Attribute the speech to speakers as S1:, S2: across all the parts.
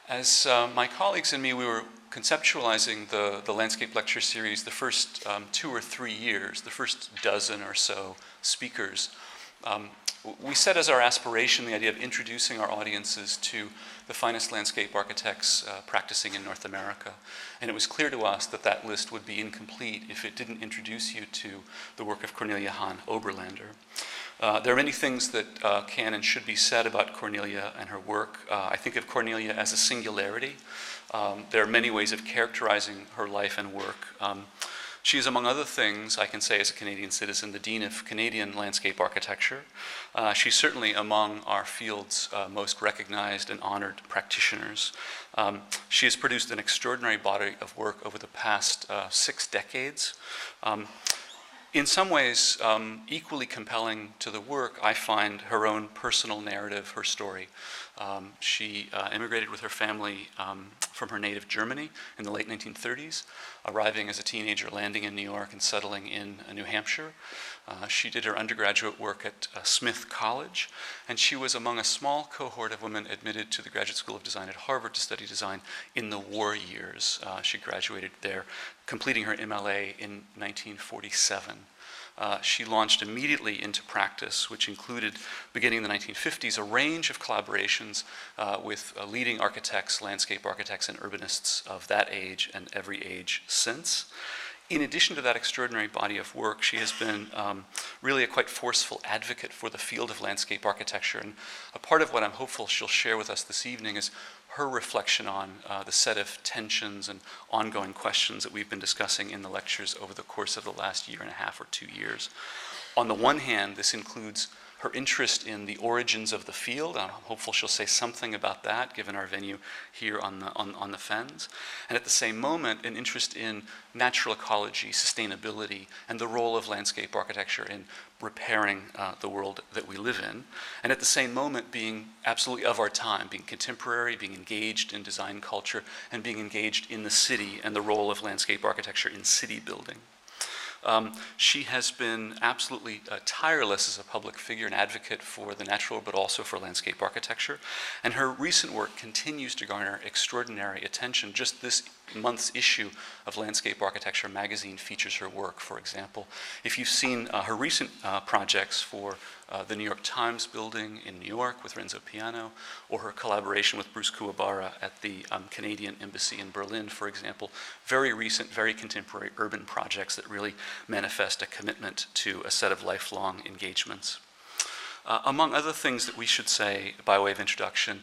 S1: As my colleagues and me, we were conceptualizing the landscape lecture series the first 2 or 3 years, the first dozen or so speakers. We set as our aspiration the idea of introducing our audiences to the finest landscape architects practicing in North America. And it was clear to us that that list would be incomplete if it didn't introduce you to the work of Cornelia Hahn Oberlander. There are many things that can and should be said about Cornelia and her work. I think of Cornelia as a singularity. There are many ways of characterizing her life and work. She is, among other things, I can say as a Canadian citizen, the Dean of Canadian Landscape Architecture. She's certainly among our field's most recognized and honored practitioners. She has produced an extraordinary body of work over the past 6 decades. In some ways, equally compelling to the work, I find her own personal narrative, her story. She immigrated with her family from her native Germany in the late 1930s, arriving as a teenager, landing in New York and settling in New Hampshire. She did her undergraduate work at Smith College, and she was among a small cohort of women admitted to the Graduate School of Design at Harvard to study design in the war years. She graduated there, completing her MLA in 1947. She launched immediately into practice, which included, beginning in the 1950s, a range of collaborations with leading architects, landscape architects, and urbanists of that age and every age since. In addition to that extraordinary body of work, she has been really a quite forceful advocate for the field of landscape architecture. And a part of what I'm hopeful she'll share with us this evening is her reflection on the set of tensions and ongoing questions that we've been discussing in the lectures over the course of the last 1.5 or 2 years. On the one hand, this includes her interest in the origins of the field. I'm hopeful she'll say something about that, given our venue here on the Fens. And at the same moment, an interest in natural ecology, sustainability, and the role of landscape architecture in repairing the world that we live in. And at the same moment, being absolutely of our time, being contemporary, being engaged in design culture, and being engaged in the city and the role of landscape architecture in city building. She has been absolutely tireless as a public figure and advocate for the natural, but also for landscape architecture. And her recent work continues to garner extraordinary attention. Just this month's issue of Landscape Architecture magazine features her work, for example. If you've seen her recent projects for the New York Times building in New York with Renzo Piano, or her collaboration with Bruce Kuwabara at the Canadian Embassy in Berlin, for example, very recent, very contemporary urban projects that really manifest a commitment to a set of lifelong engagements. Among other things that we should say by way of introduction,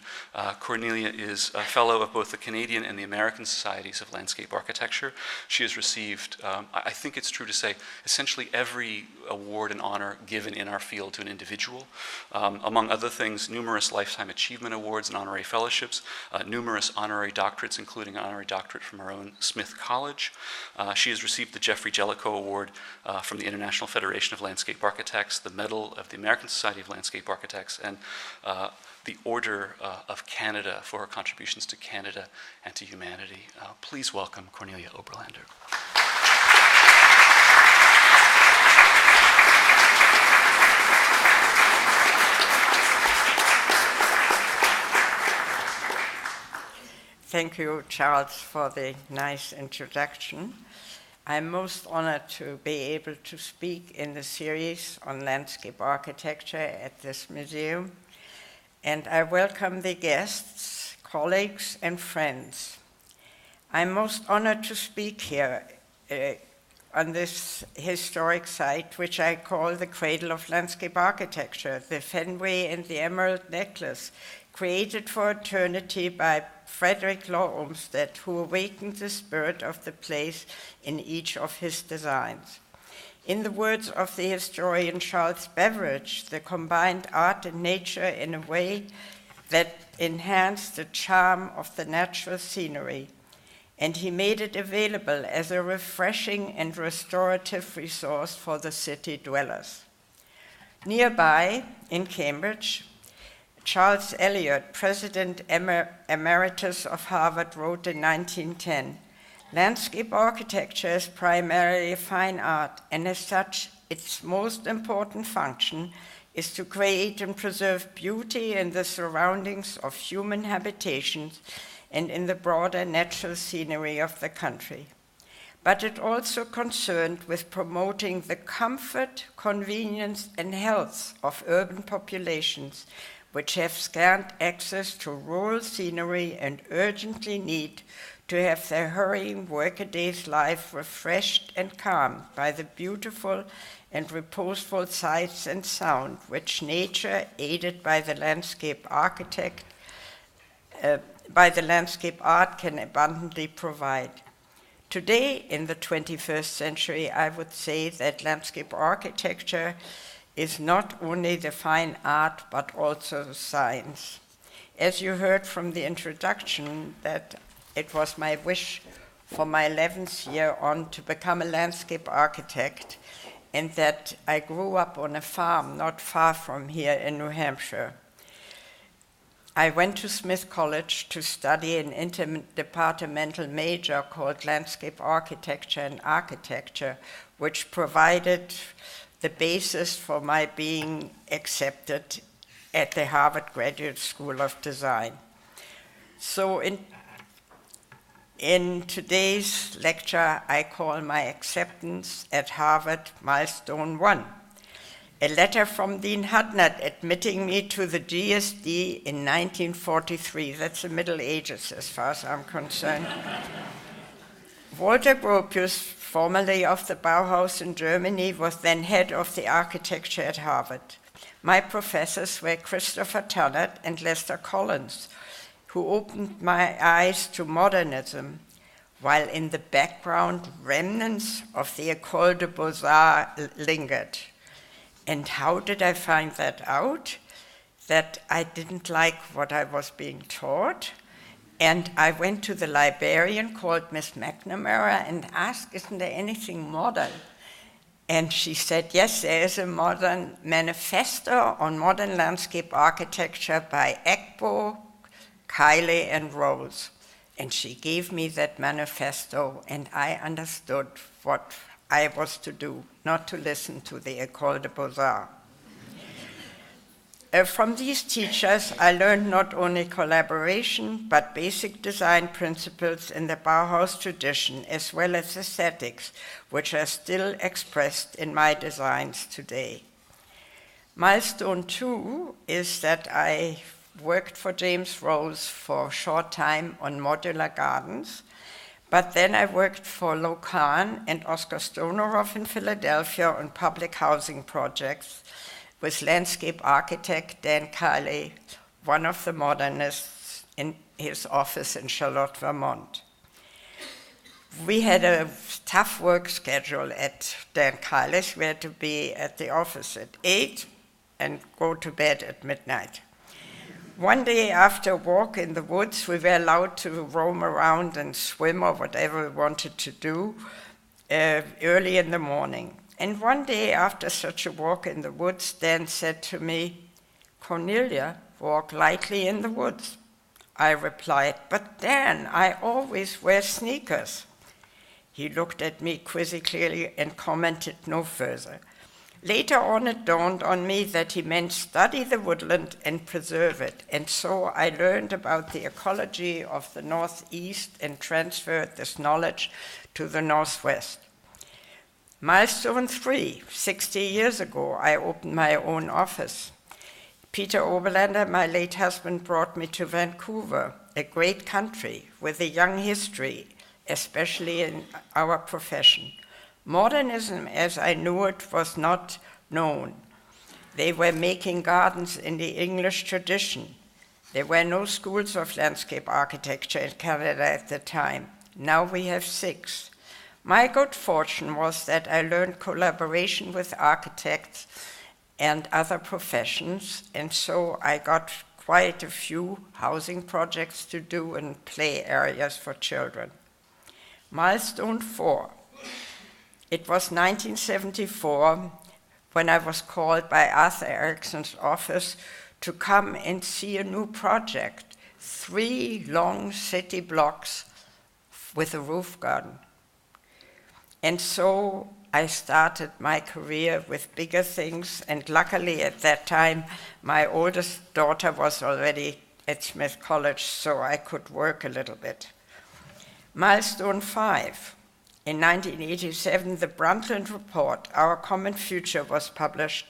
S1: Cornelia is a fellow of both the Canadian and the American Societies of Landscape Architecture. She has received, I think it's true to say, essentially every award and honor given in our field to an individual. Among other things, numerous Lifetime Achievement Awards and honorary fellowships, numerous honorary doctorates, including an honorary doctorate from our own Smith College. She has received the Jeffrey Jellicoe Award from the International Federation of Landscape Architects, the Medal of the American Society of Landscape Architects, and the Order of Canada for her contributions to Canada and to humanity. Please welcome Cornelia Oberlander.
S2: Thank you, Charles, for the nice introduction. I'm most honored to be able to speak in the series on landscape architecture at this museum, and I welcome the guests, colleagues, and friends. I'm most honored to speak here on this historic site, which I call the cradle of landscape architecture, the Fenway and the Emerald Necklace, created for eternity by Frederick Law Olmsted, who awakened the spirit of the place in each of his designs. In the words of the historian Charles Beveridge, the combined art and nature in a way that enhanced the charm of the natural scenery, and he made it available as a refreshing and restorative resource for the city dwellers. Nearby, in Cambridge, Charles Eliot, President Emeritus of Harvard, wrote in 1910, "Landscape architecture is primarily fine art, and as such, its most important function is to create and preserve beauty in the surroundings of human habitations and in the broader natural scenery of the country. But it also concerned with promoting the comfort, convenience, and health of urban populations which have scant access to rural scenery and urgently need to have their hurrying workaday's life refreshed and calmed by the beautiful and reposeful sights and sound which nature, aided by the landscape art, can abundantly provide. Today, in the 21st century, I would say that landscape architecture is not only the fine art, but also the science. As you heard from the introduction, that it was my wish for my 11th year on to become a landscape architect, and that I grew up on a farm not far from here in New Hampshire. I went to Smith College to study an interdepartmental major called Landscape Architecture and Architecture, which provided the basis for my being accepted at the Harvard Graduate School of Design. So in today's lecture, I call my acceptance at Harvard Milestone 1. A letter from Dean Hudnut admitting me to the GSD in 1943. That's the Middle Ages as far as I'm concerned. Walter Gropius, formerly of the Bauhaus in Germany, was then head of the architecture at Harvard. My professors were Christopher Tunnett and Lester Collins, who opened my eyes to modernism, while in the background remnants of the École des Beaux-Arts lingered. And how did I find that out? That I didn't like what I was being taught. And I went to the librarian called Miss McNamara and asked, isn't there anything modern? And she said, yes, there is a modern manifesto on modern landscape architecture by Ekbo, Kiley, and Rose. And she gave me that manifesto, and I understood what I was to do, not to listen to the École des Beaux-Arts. From these teachers, I learned not only collaboration, but basic design principles in the Bauhaus tradition, as well as aesthetics, which are still expressed in my designs today. Milestone 2 is that I worked for James Rose for a short time on modular gardens, but then I worked for Lo Kahn and Oscar Stoneroff in Philadelphia on public housing projects with landscape architect Dan Kiley, one of the modernists, in his office in Charlotte, Vermont. We had a tough work schedule at Dan Kiley's. We had to be at the office at 8 and go to bed at midnight. One day after a walk in the woods, we were allowed to roam around and swim or whatever we wanted to do early in the morning. And one day after such a walk in the woods, Dan said to me, Cornelia, walk lightly in the woods. I replied, but Dan, I always wear sneakers. He looked at me quizzically and commented no further. Later on, it dawned on me that he meant study the woodland and preserve it, and so I learned about the ecology of the Northeast and transferred this knowledge to the Northwest. Milestone 3, 60 years ago, I opened my own office. Peter Oberlander, my late husband, brought me to Vancouver, a great country with a young history, especially in our profession. Modernism, as I knew it, was not known. They were making gardens in the English tradition. There were no schools of landscape architecture in Canada at the time. Now we have 6. My good fortune was that I learned collaboration with architects and other professions, and so I got quite a few housing projects to do and play areas for children. Milestone 4. It was 1974 when I was called by Arthur Erickson's office to come and see a new project, 3 long city blocks with a roof garden. And so I started my career with bigger things, and luckily at that time, my oldest daughter was already at Smith College so I could work a little bit. Milestone 5. In 1987, the Brundtland Report, Our Common Future, was published.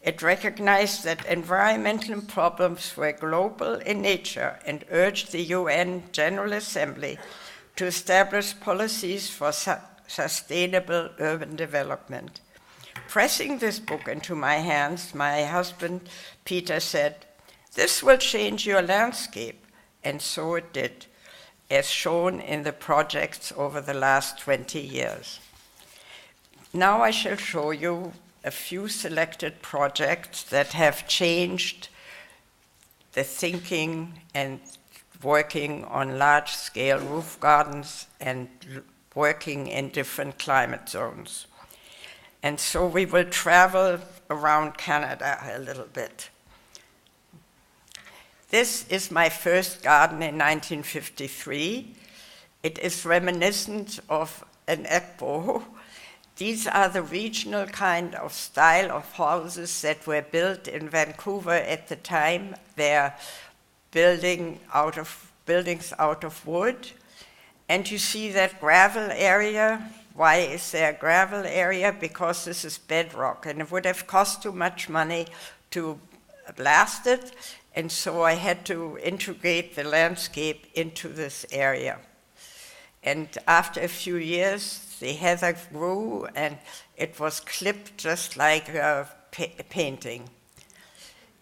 S2: It recognized that environmental problems were global in nature and urged the UN General Assembly to establish policies for sustainable urban development. Pressing this book into my hands, my husband, Peter, said, "This will change your landscape," and so it did, as shown in the projects over the last 20 years. Now I shall show you a few selected projects that have changed the thinking and working on large-scale roof gardens and working in different climate zones. And so we will travel around Canada a little bit. This is my first garden in 1953. It is reminiscent of an ekbo. These are the regional kind of style of houses that were built in Vancouver at the time. They're buildings out of wood. And you see that gravel area. Why is there a gravel area? Because this is bedrock, and it would have cost too much money to blast it, and so I had to integrate the landscape into this area. And after a few years, the heather grew, and it was clipped just like a painting.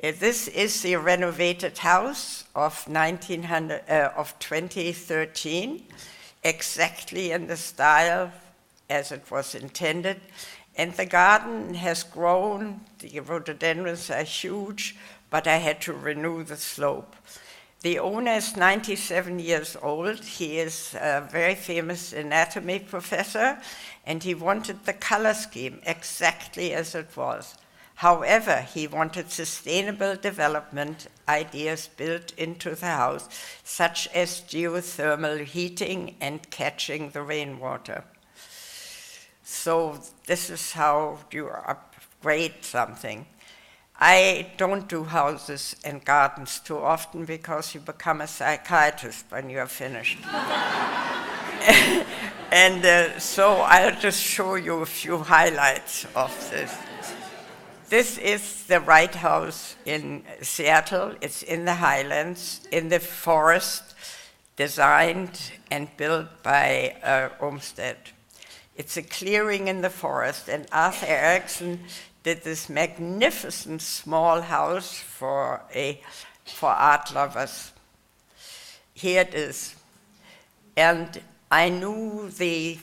S2: This is the renovated house of 2013, exactly in the style as it was intended. And the garden has grown. The rhododendrons are huge, but I had to renew the slope. The owner is 97 years old. He is a very famous anatomy professor, and he wanted the color scheme exactly as it was. However, he wanted sustainable development ideas built into the house, such as geothermal heating and catching the rainwater. So this is how you upgrade something. I don't do houses and gardens too often because you become a psychiatrist when you are finished. So I'll just show you a few highlights of this. This is the Wright House in Seattle. It's in the Highlands, in the forest, designed and built by Olmsted. It's a clearing in the forest, and Arthur Erickson did this magnificent small house for art lovers. Here it is. And I knew the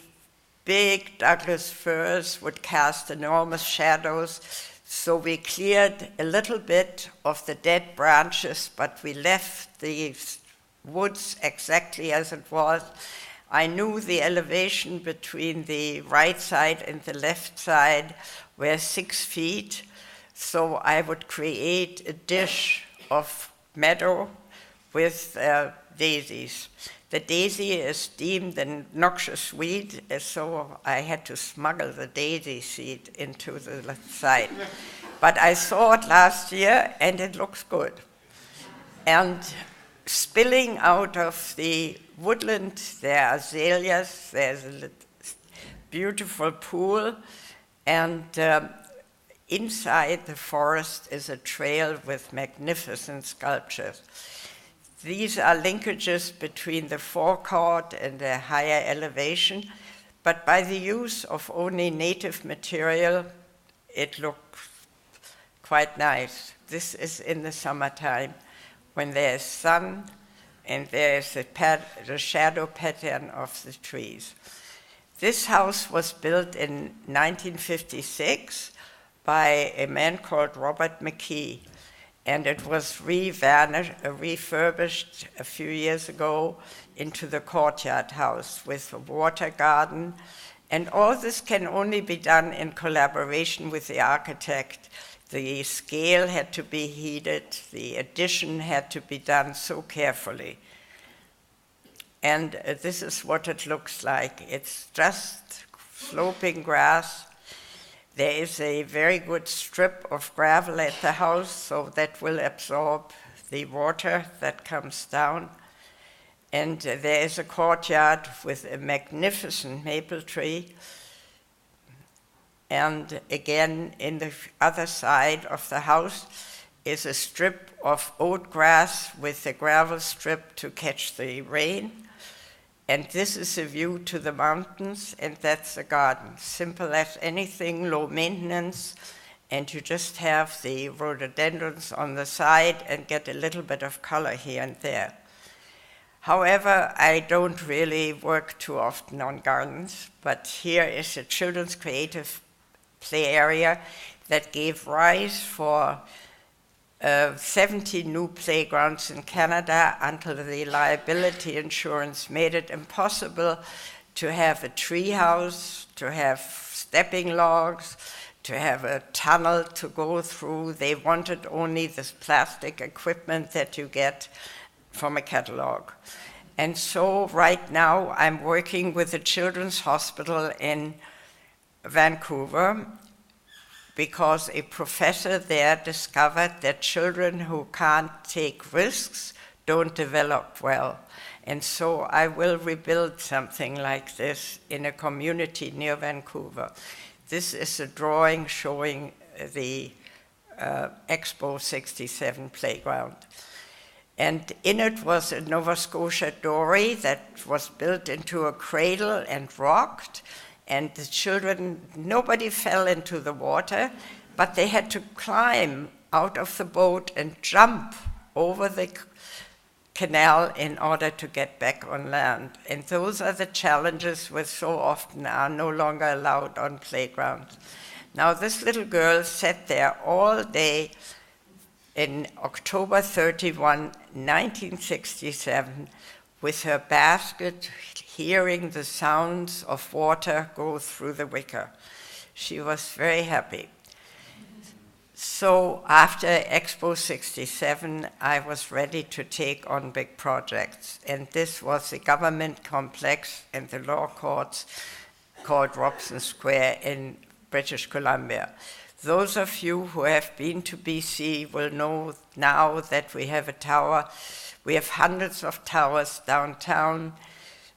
S2: big Douglas firs would cast enormous shadows, so we cleared a little bit of the dead branches, but we left the woods exactly as it was. I knew the elevation between the right side and the left side were 6 feet, so I would create a dish of meadow with daisies. The daisy is deemed a noxious weed, so I had to smuggle the daisy seed into the side. But I saw it last year, and it looks good. And spilling out of the woodland, there are azaleas, there's a beautiful pool, and inside the forest is a trail with magnificent sculptures. These are linkages between the forecourt and the higher elevation, but by the use of only native material, it looks quite nice. This is in the summertime, when there is sun and there is the shadow pattern of the trees. This house was built in 1956 by a man called Robert McKee, and it was refurbished a few years ago into the courtyard house with a water garden. And all this can only be done in collaboration with the architect. The scale had to be heeded, the addition had to be done so carefully. And this is what it looks like. It's just sloping grass. There is a very good strip of gravel at the house, so that will absorb the water that comes down. And there is a courtyard with a magnificent maple tree. And again, in the other side of the house is a strip of oat grass with a gravel strip to catch the rain. And this is a view to the mountains, and that's the garden. Simple as anything, low maintenance, and you just have the rhododendrons on the side and get a little bit of color here and there. However, I don't really work too often on gardens, but here is a children's creative play area that gave rise for 70 new playgrounds in Canada until the liability insurance made it impossible to have a tree house, to have stepping logs, to have a tunnel to go through. They wanted only this plastic equipment that you get from a catalog. And so right now I'm working with the Children's Hospital in Vancouver, because a professor there discovered that children who can't take risks don't develop well. And so I will rebuild something like this in a community near Vancouver. This is a drawing showing the Expo 67 playground. And in it was a Nova Scotia dory that was built into a cradle and rocked. And the children, nobody fell into the water, but they had to climb out of the boat and jump over the canal in order to get back on land. And those are the challenges which so often are no longer allowed on playgrounds. Now, this little girl sat there all day in October 31, 1967, with her basket, hearing the sounds of water go through the wicker. She was very happy. So after Expo 67, I was ready to take on big projects. And this was the government complex and the law courts called Robson Square in British Columbia. Those of you who have been to BC will know now that we have a tower. We have hundreds of towers downtown.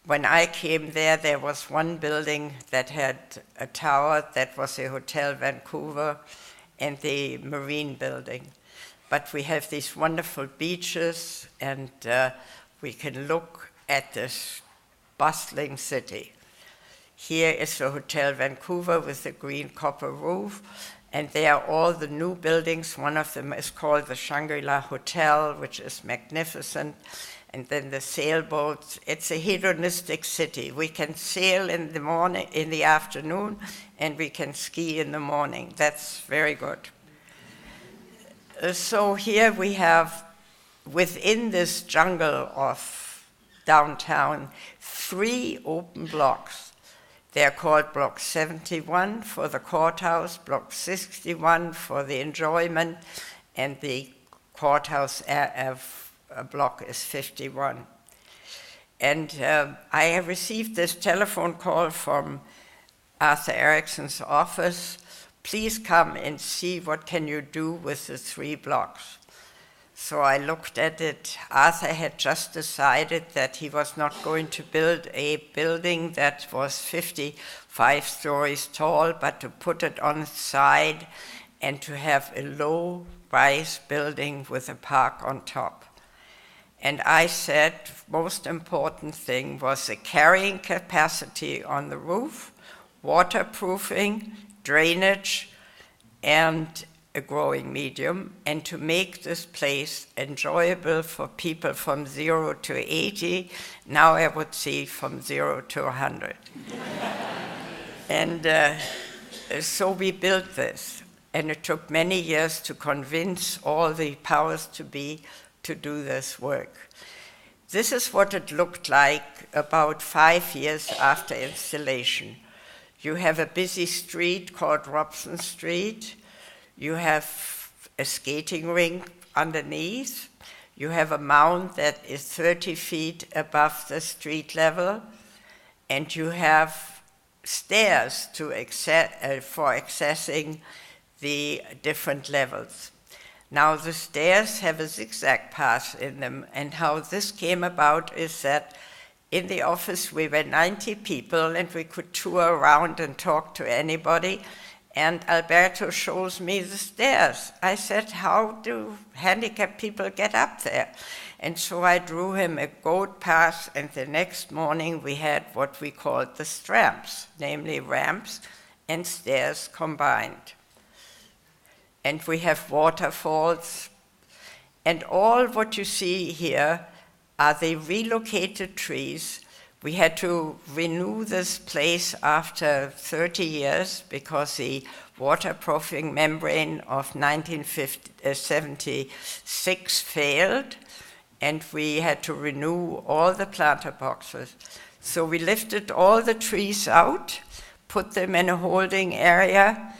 S2: When I came there, there was one building that had a tower that was a Hotel Vancouver and the Marine building. But we have these wonderful beaches, and we can look at this bustling city. Here is the Hotel Vancouver with the green copper roof, and there are all the new buildings. One of them is called the Shangri-La Hotel, which is magnificent. And then the sailboats. It's a hedonistic city. We can sail in the morning, in the afternoon, and we can ski in the morning. That's very good. So here we have, within this jungle of downtown, 3 open blocks. They're called Block 71 for the courthouse, Block 61 for the enjoyment, and the courthouse block is 51. And I have received this telephone call from Arthur Erickson's office. Please come and see what can you do with the 3 blocks. So I looked at it. Arthur had just decided that he was not going to build a building that was 55 stories tall, but to put it on its side and to have a low-rise building with a park on top. And I said, most important thing was the carrying capacity on the roof, waterproofing, drainage, and a growing medium, and to make this place enjoyable for people from 0 to 80. Now I would say from 0 to 100. And so we built this, and it took many years to convince all the powers to be to do this work. This is what it looked like about 5 years after installation. You have a busy street called Robson Street. You have a skating rink underneath. You have a mound that is 30 feet above the street level. And you have stairs to for accessing the different levels. Now the stairs have a zigzag path in them, and how this came about is that in the office we were 90 people and we could tour around and talk to anybody, and Alberto shows me the stairs. I said, how do handicapped people get up there? And so I drew him a goat path, and the next morning we had what we called the stramps, namely ramps and stairs combined. And we have waterfalls, and all what you see here are the relocated trees. We had to renew this place after 30 years because the waterproofing membrane of 1976 failed, and we had to renew all the planter boxes. So we lifted all the trees out, put them in a holding area,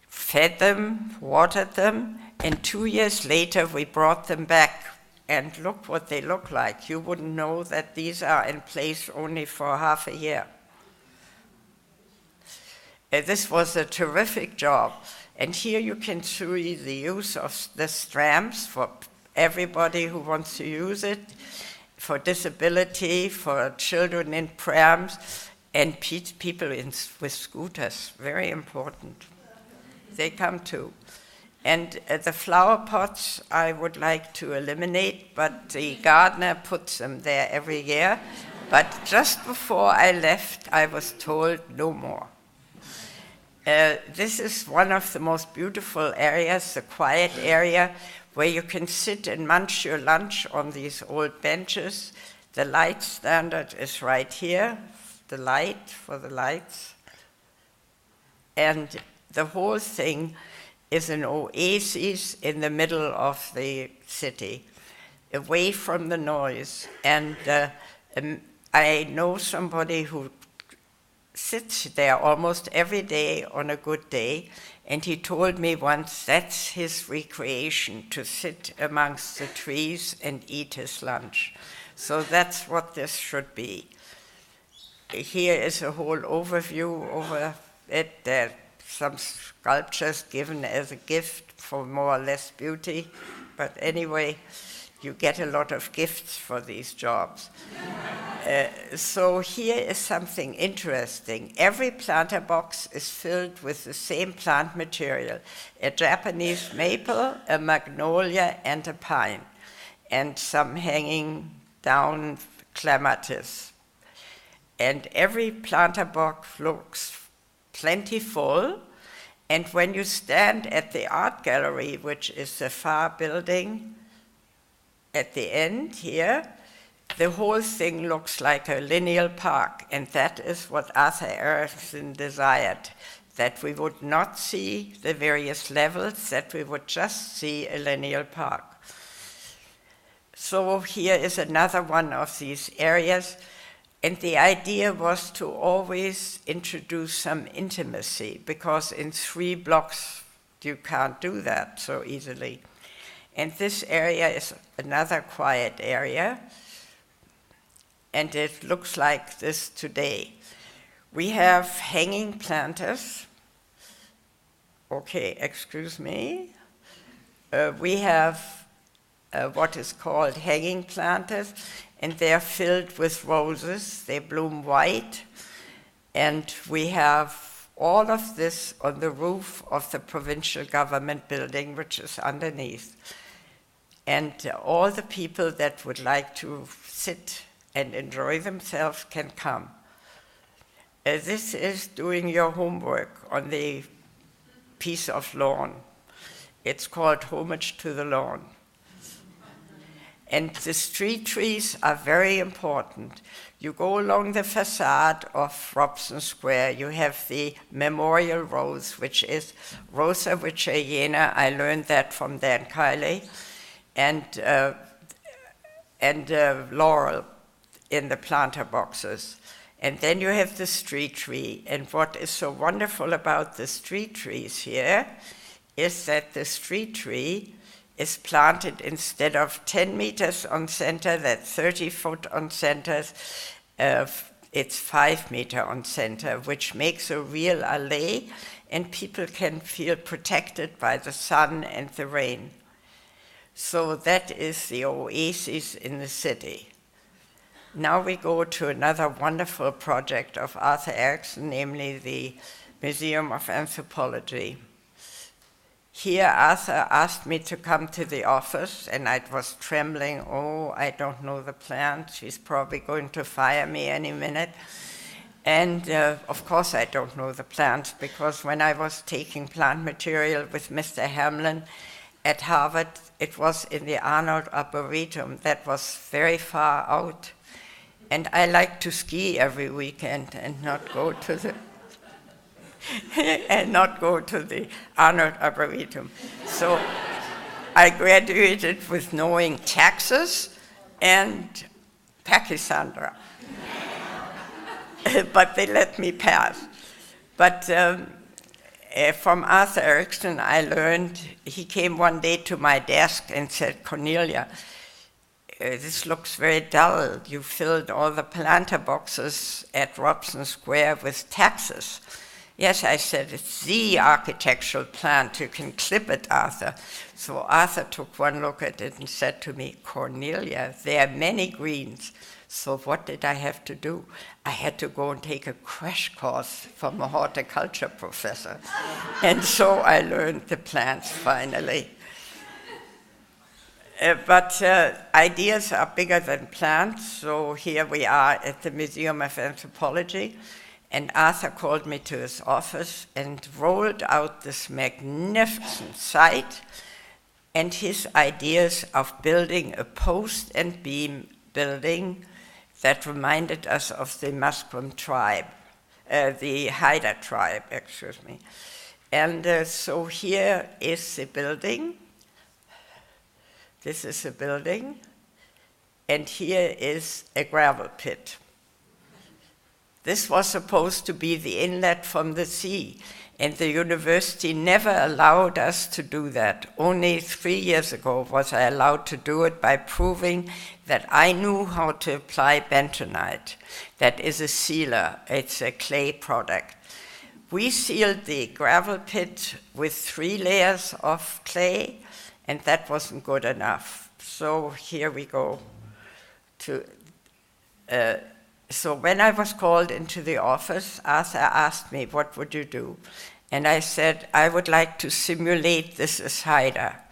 S2: fed them, watered them, and 2 years later we brought them back. And look what they look like. You wouldn't know that these are in place only for half a year. This was a terrific job. And here you can see the use of the stramps for everybody who wants to use it, for disability, for children in prams, and people with scooters. Very important. They come too. And the flower pots I would like to eliminate, but the Gardner puts them there every year. But just before I left, I was told no more. This is one of the most beautiful areas, the quiet area, where you can sit and munch your lunch on these old benches. The light standard is right here, the light for the lights. And the whole thing is an oasis in the middle of the city, away from the noise. And I know somebody who sits there almost every day on a good day, and he told me once that's his recreation, to sit amongst the trees and eat his lunch. So that's what this should be. Here is a whole overview over it. There are some sculptures given as a gift for more or less beauty, but anyway, you get a lot of gifts for these jobs. So here is something interesting. Every planter box is filled with the same plant material: a Japanese maple, a magnolia, and a pine, and some hanging down clematis. And every planter box looks plentiful. And when you stand at the art gallery, which is the far building at the end here, the whole thing looks like a lineal park. And that is what Arthur Erickson desired, that we would not see the various levels, that we would just see a lineal park. So here is another one of these areas. And the idea was to always introduce some intimacy, because in 3 blocks you can't do that so easily. And this area is another quiet area, and it looks like this today. We have hanging planters. Okay, excuse me. We have what is called hanging planters, and they're filled with roses. They bloom white. And we have all of this on the roof of the provincial government building, which is underneath. And all the people that would like to sit and enjoy themselves can come. This is doing your homework on the piece of lawn. It's called Homage to the Lawn. And the street trees are very important. You go along the facade of Robson Square, you have the memorial rose, which is Rosa Wicchayena. I learned that from Dan Kiley. And laurel in the planter boxes. And then you have the street tree. And what is so wonderful about the street trees here is that the street tree is planted, instead of 10 meters on center, that's 30 foot on center, it's 5 meter on center, which makes a real alley, and people can feel protected by the sun and the rain. So that is the oasis in the city. Now we go to another wonderful project of Arthur Erickson, namely the Museum of Anthropology. Here, Arthur asked me to come to the office, and I was trembling. Oh, I don't know the plant. She's probably going to fire me any minute. And of course, I don't know the plants, because when I was taking plant material with Mr. Hamlin at Harvard, it was in the Arnold Arboretum that was very far out. And I like to ski every weekend and not go to the Arnold Arboretum. So I graduated with knowing taxes and Pachysandra. But they let me pass. But from Arthur Erickson, I learned, he came one day to my desk and said, Cornelia, this looks very dull. You filled all the planter boxes at Robson Square with taxes. Yes, I said, it's the architectural plant. You can clip it, Arthur. So Arthur took one look at it and said to me, Cornelia, there are many greens. So what did I have to do? I had to go and take a crash course from a horticulture professor. And so I learned the plants finally. But ideas are bigger than plants. So here we are at the Museum of Anthropology. And Arthur called me to his office and rolled out this magnificent site and his ideas of building a post and beam building that reminded us of the Musqueam tribe, the Haida tribe, excuse me. And so here is the building. This is a building. And here is a gravel pit. This was supposed to be the inlet from the sea, and the university never allowed us to do that. Only 3 years ago was I allowed to do it by proving that I knew how to apply bentonite. That is a sealer, it's a clay product. We sealed the gravel pit with 3 layers of clay, and that wasn't good enough. So here we go to... So when I was called into the office, Arthur asked me, what would you do? And I said, I would like to simulate this as Haida.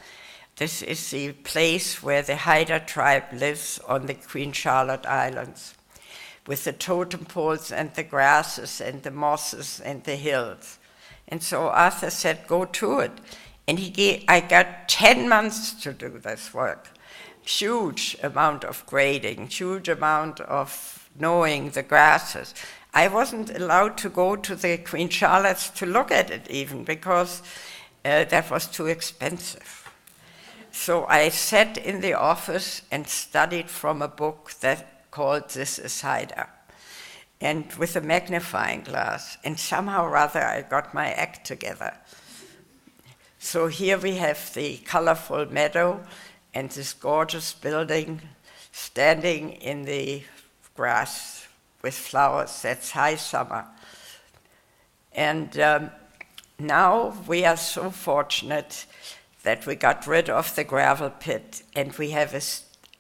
S2: This is the place where the Haida tribe lives on the Queen Charlotte Islands, with the totem poles and the grasses and the mosses and the hills. And so Arthur said, go to it. And I got 10 months to do this work. Huge amount of grading, huge amount of knowing the grasses. I wasn't allowed to go to the Queen Charlotte's to look at it even, because that was too expensive. So I sat in the office and studied from a book that called This is Haida, and with a magnifying glass, and somehow or other I got my act together. So here we have the colorful meadow and this gorgeous building standing in the grass with flowers. That's high summer. And now we are so fortunate that we got rid of the gravel pit and we have an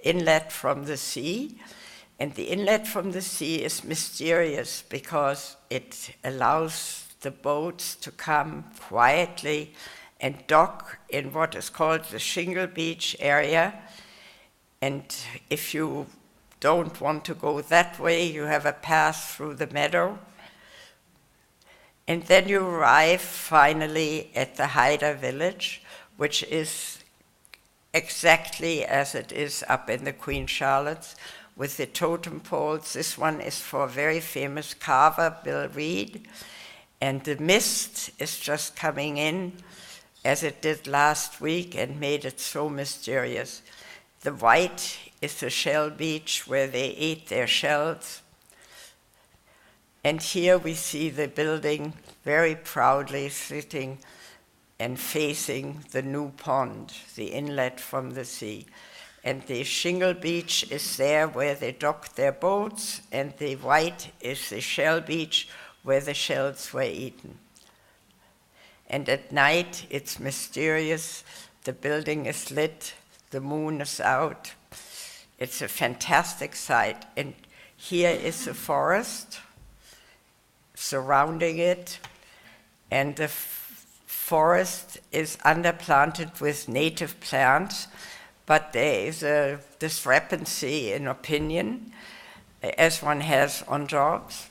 S2: inlet from the sea. And the inlet from the sea is mysterious because it allows the boats to come quietly and dock in what is called the Shingle Beach area. And if you don't want to go that way, you have a path through the meadow. And then you arrive finally at the Haida village, which is exactly as it is up in the Queen Charlotte's, with the totem poles. This one is for a very famous carver, Bill Reed. And the mist is just coming in, as it did last week, and made it so mysterious. The white is the shell beach where they ate their shells. And here we see the building very proudly sitting and facing the new pond, the inlet from the sea. And the Shingle Beach is there where they docked their boats, and the white is the shell beach where the shells were eaten. And at night, it's mysterious. The building is lit. the moon is out. It's a fantastic sight. And here is a forest surrounding it, and the forest is underplanted with native plants, but there is a discrepancy in opinion, as one has on jobs,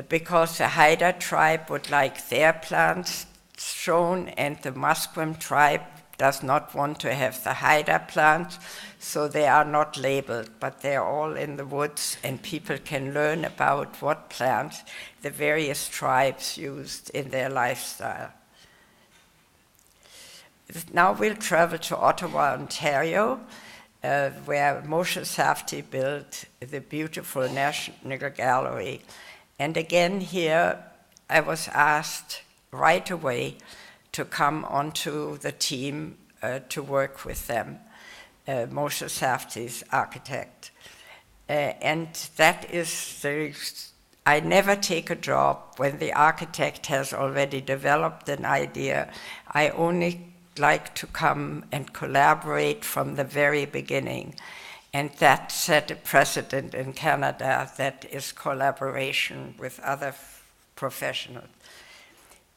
S2: because the Haida tribe would like their plants shown, and the Musqueam tribe does not want to have the Haida plants, so they are not labeled, but they're all in the woods, and people can learn about what plants the various tribes used in their lifestyle. Now we'll travel to Ottawa, Ontario, where Moshe Safdie built the beautiful National Gallery. And again here, I was asked right away to come onto the team to work with them, Moshe Safdie's architect. And that is I never take a job when the architect has already developed an idea. I only like to come and collaborate from the very beginning. And that set a precedent in Canada that is collaboration with other professionals.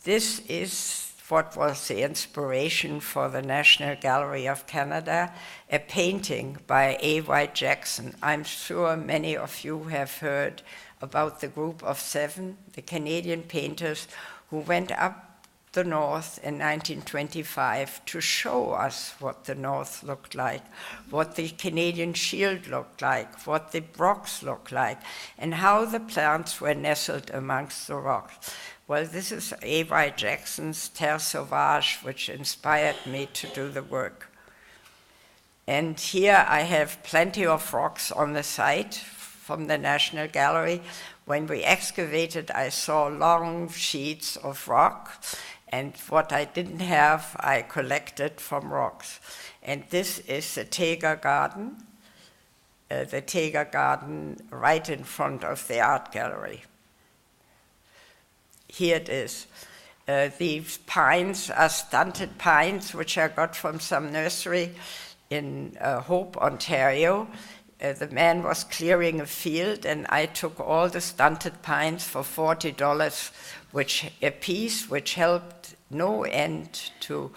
S2: This is what was the inspiration for the National Gallery of Canada, a painting by A.Y. Jackson. I'm sure many of you have heard about the Group of Seven, the Canadian painters who went up the North in 1925 to show us what the North looked like, what the Canadian Shield looked like, what the rocks looked like, and how the plants were nestled amongst the rocks. Well, this is A.Y. Jackson's Terre Sauvage, which inspired me to do the work. And here I have plenty of rocks on the site from the National Gallery. When we excavated, I saw long sheets of rock, and what I didn't have, I collected from rocks. And this is the Steger Garden, right in front of the art gallery. Here it is. These pines are stunted pines, which I got from some nursery in Hope, Ontario. The man was clearing a field, and I took all the stunted pines for $40 a piece, which helped no end to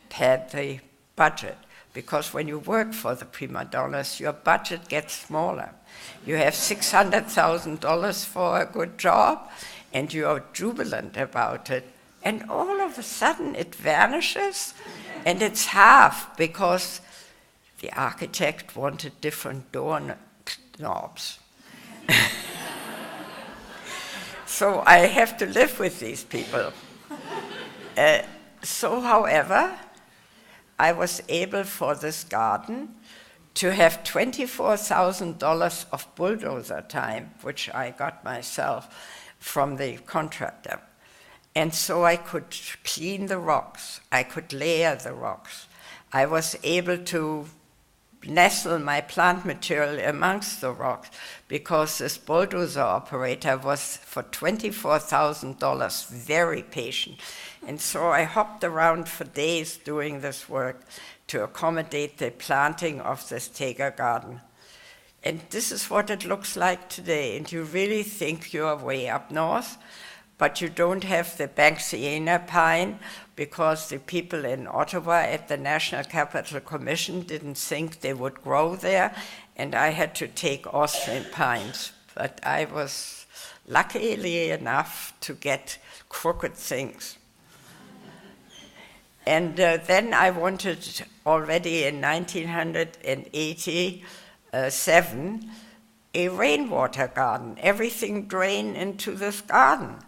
S2: pad the budget. Because when you work for the prima donnas, your budget gets smaller. You have $600,000 for a good job, and you are jubilant about it. And all of a sudden it vanishes, and it's half, because the architect wanted different door knobs. So I have to live with these people. However, I was able for this garden to have $24,000 of bulldozer time, which I got myself from the contractor. And so I could clean the rocks, I could layer the rocks. I was able to nestle my plant material amongst the rocks, because this bulldozer operator was, for $24,000, very patient. And so I hopped around for days doing this work to accommodate the planting of the Steger Garden. And this is what it looks like today. And you really think you're way up north, but you don't have the Banksiana pine, because the people in Ottawa at the National Capital Commission didn't think they would grow there, and I had to take Austrian pines. But I was luckily enough to get crooked things. And then I wanted, already in 1987, a rainwater garden, everything drain into this garden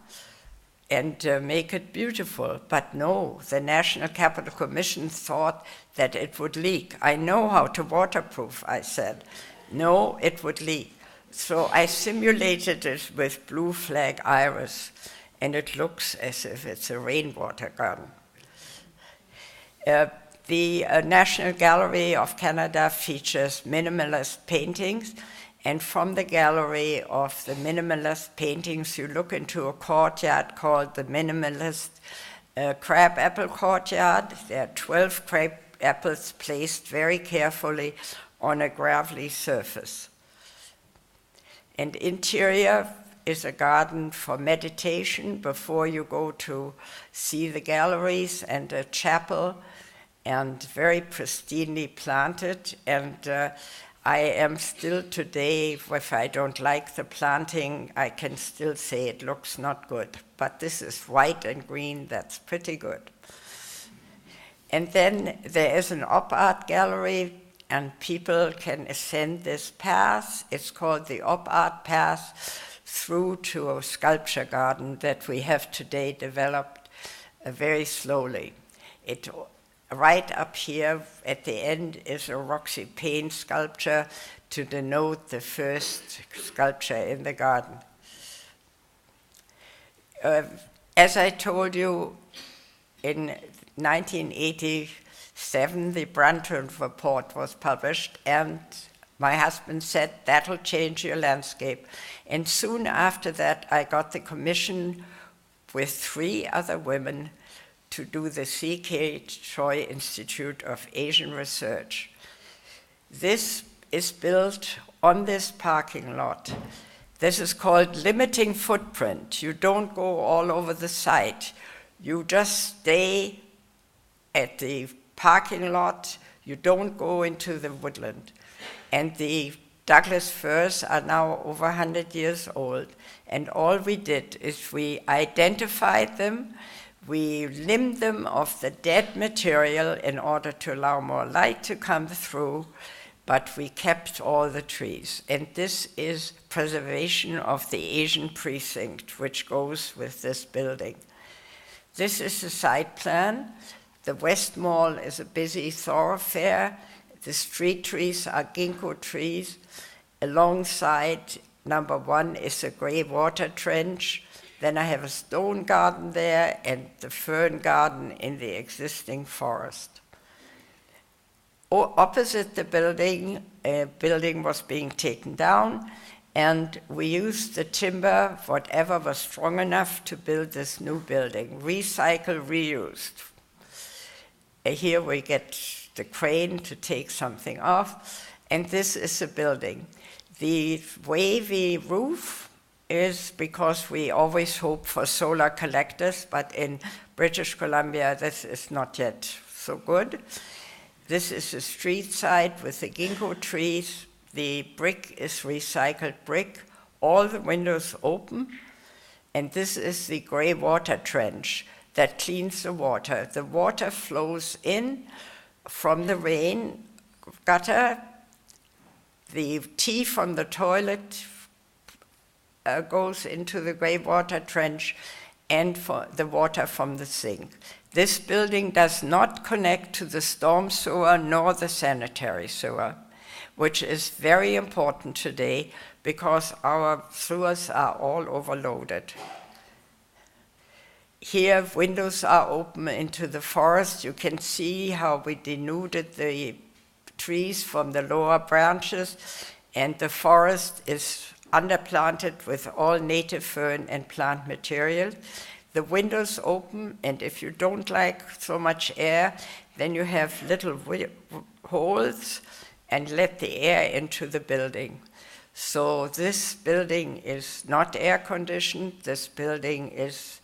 S2: and make it beautiful. But no, the National Capital Commission thought that it would leak. I know how to waterproof, I said. No, it would leak. So I simulated it with blue flag iris, and it looks as if it's a rainwater garden. The National Gallery of Canada features minimalist paintings, and from the gallery of the minimalist paintings, you look into a courtyard called the Minimalist Crabapple Courtyard. There are 12 apples placed very carefully on a gravelly surface. And interior is a garden for meditation before you go to see the galleries, and a chapel, and very pristinely planted. And I am still today, if I don't like the planting, I can still say it looks not good. But this is white and green, that's pretty good. And then there is an op art gallery, and people can ascend this path. It's called the op art path, through to a sculpture garden that we have today developed very slowly. Right up here at the end is a Roxy Payne sculpture to denote the first sculpture in the garden. As I told you, in 1987, the Brundtland Report was published, and my husband said, that'll change your landscape. And soon after that, I got the commission with 3 other women to do the C.K. Choi Institute of Asian Research. This is built on this parking lot. This is called limiting footprint. You don't go all over the site. You just stay at the parking lot. You don't go into the woodland. And the Douglas firs are now over 100 years old. And all we did is we identified them, we limbed them of the dead material in order to allow more light to come through, but we kept all the trees. And this is preservation of the Asian precinct, which goes with this building. This is the site plan. The West Mall is a busy thoroughfare. The street trees are ginkgo trees. Alongside, number 1 is a gray water trench. Then I have a stone garden there and the fern garden in the existing forest. Opposite the building, a building was being taken down, and we used the timber, whatever was strong enough, to build this new building. Recycle, reused. Here we get the crane to take something off, and this is the building. The wavy roof is because we always hope for solar collectors, but in British Columbia this is not yet so good. This is the street side with the ginkgo trees. The brick is recycled brick. All the windows open, and this is the gray water trench that cleans the water. The water flows in from the rain gutter. The tea from the toilet goes into the gray water trench, and for the water from the sink. This building does not connect to the storm sewer nor the sanitary sewer, which is very important today because our sewers are all overloaded. Here, windows are open into the forest. You can see how we denuded the trees from the lower branches, and the forest is underplanted with all native fern and plant material. The windows open, and if you don't like so much air, then you have little holes and let the air into the building. So this building is not air conditioned. This building is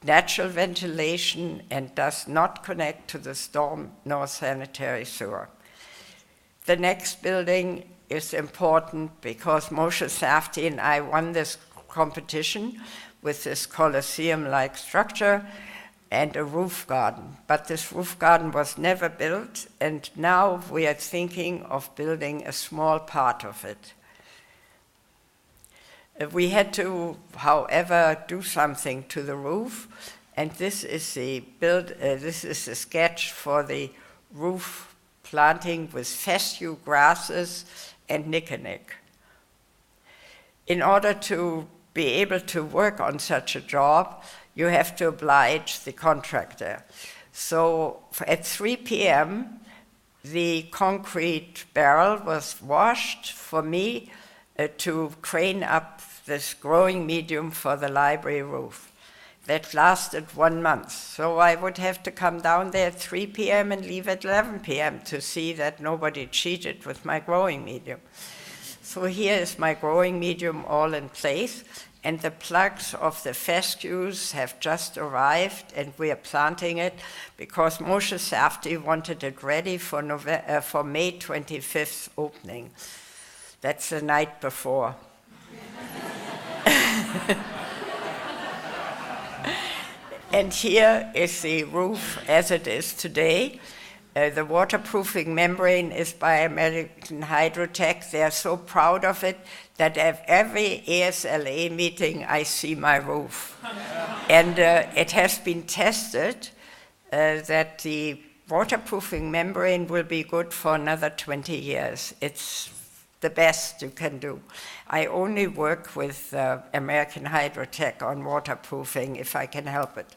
S2: natural ventilation and does not connect to the storm nor sanitary sewer. The next building is important because Moshe Safdie and I won this competition with this Colosseum-like structure and a roof garden. But this roof garden was never built, and now we are thinking of building a small part of it. We had to, however, do something to the roof, and this is the sketch for the roof planting with fescue grasses and nickernick. In order to be able to work on such a job, you have to oblige the contractor. So at 3 p.m., the concrete barrel was washed for me to crane up this growing medium for the library roof. that lasted 1 month. So I would have to come down there at 3 p.m. and leave at 11 p.m. to see that nobody cheated with my growing medium. So here is my growing medium all in place, and the plugs of the fescues have just arrived, and we are planting it because Moshe Safdie wanted it ready for May 25th opening. That's the night before. And here is the roof as it is today. The waterproofing membrane is by American Hydrotech. They are so proud of it that at every ASLA meeting I see my roof. And it has been tested that the waterproofing membrane will be good for another 20 years. It's the best you can do. I only work with American Hydrotech on waterproofing if I can help it.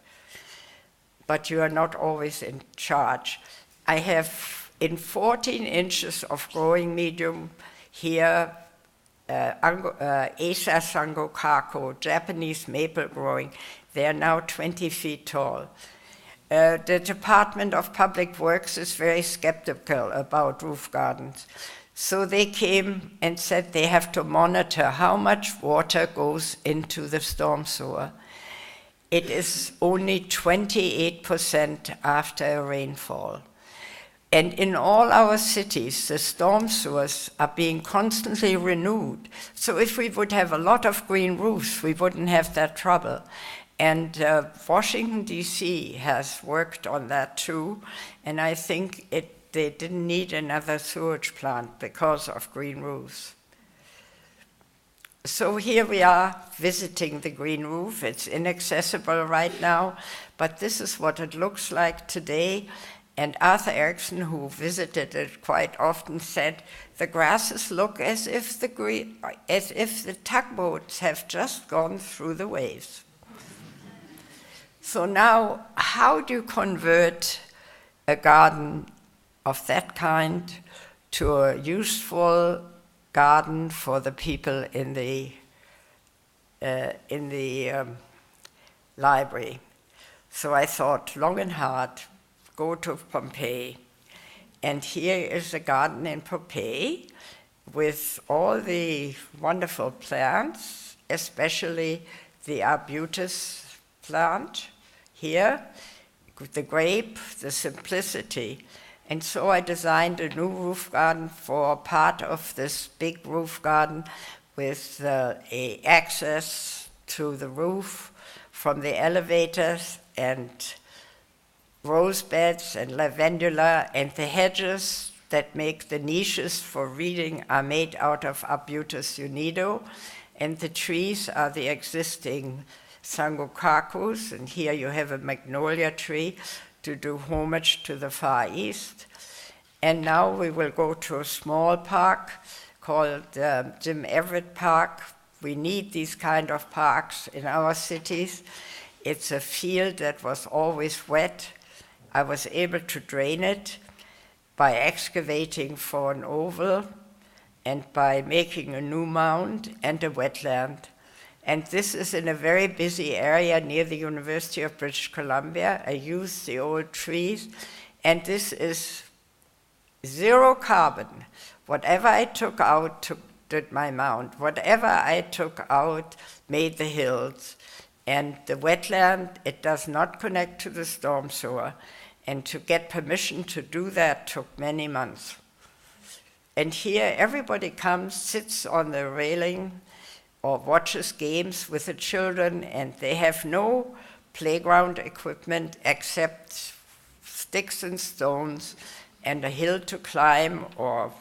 S2: But you are not always in charge. I have in 14 inches of growing medium here, Asia Sangokako, Japanese maple growing. They are now 20 feet tall. The Department of Public Works is very skeptical about roof gardens. So they came and said they have to monitor how much water goes into the storm sewer. It is only 28% after a rainfall. And in all our cities, the storm sewers are being constantly renewed. So if we would have a lot of green roofs, we wouldn't have that trouble. And Washington, D.C. has worked on that too. And I think they didn't need another sewage plant because of green roofs. So here we are visiting the green roof. It's inaccessible right now, but this is what it looks like today. And Arthur Erickson, who visited it quite often, said, the grasses look as if the tugboats have just gone through the waves. So now, how do you convert a garden of that kind to a useful garden for the people in the library? So I thought long and hard, go to Pompeii. And here is a garden in Pompeii with all the wonderful plants, especially the arbutus plant here, the grape, the simplicity. And so I designed a new roof garden for part of this big roof garden with a access to the roof from the elevators, and rose beds and lavandula, and the hedges that make the niches for reading are made out of Arbutus unido, and the trees are the existing sangokakus, and here you have a magnolia tree to do homage to the Far East. And now we will go to a small park called Jim Everett Park. We need these kind of parks in our cities. It's a field that was always wet. I was able to drain it by excavating for an oval and by making a new mound and a wetland. And this is in a very busy area near the University of British Columbia. I used the old trees, and this is zero carbon. Whatever I took out did my mound. Whatever I took out made the hills. And the wetland, it does not connect to the storm sewer. And to get permission to do that took many months. And here everybody comes, sits on the railing, or watches games with the children, and they have no playground equipment except sticks and stones and a hill to climb, or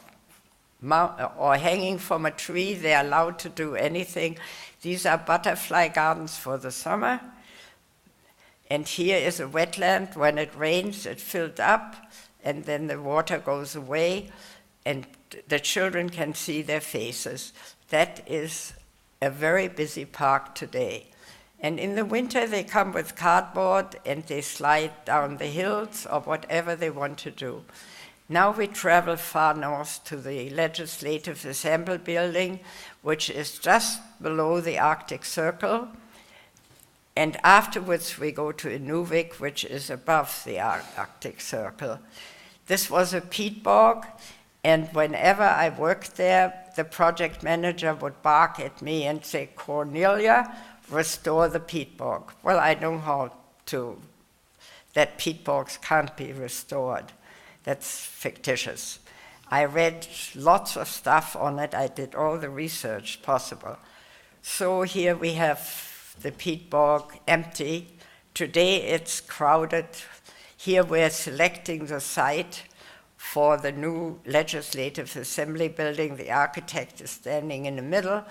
S2: hanging from a tree. They are allowed to do anything. These are butterfly gardens for the summer. And here is a wetland. When it rains, it filled up, and then the water goes away, and the children can see their faces. That is a very busy park today. And in the winter, they come with cardboard, and they slide down the hills or whatever they want to do. Now we travel far north to the Legislative Assembly building, which is just below the Arctic Circle. And afterwards, we go to Inuvik, which is above the Arctic Circle. This was a peat bog, and whenever I worked there, the project manager would bark at me and say, "Cornelia, restore the peat bog." Well, I know how to, that peat bogs can't be restored. That's fictitious. I read lots of stuff on it. I did all the research possible. So here we have the peat bog empty. Today it's crowded. Here we're selecting the site for the new Legislative Assembly building. The architect is standing in the middle.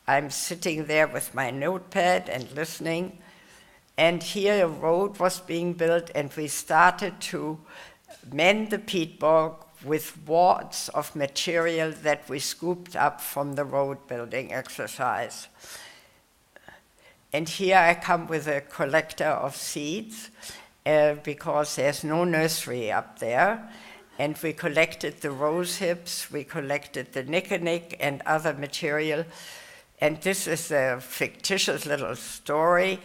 S2: I'm sitting there with my notepad and listening. And here a road was being built, and we started to mend the peat bog with wads of material that we scooped up from the road building exercise. And here I come with a collector of seeds because there's no nursery up there. And we collected the rose hips, we collected the niconic and other material. And this is a fictitious little story.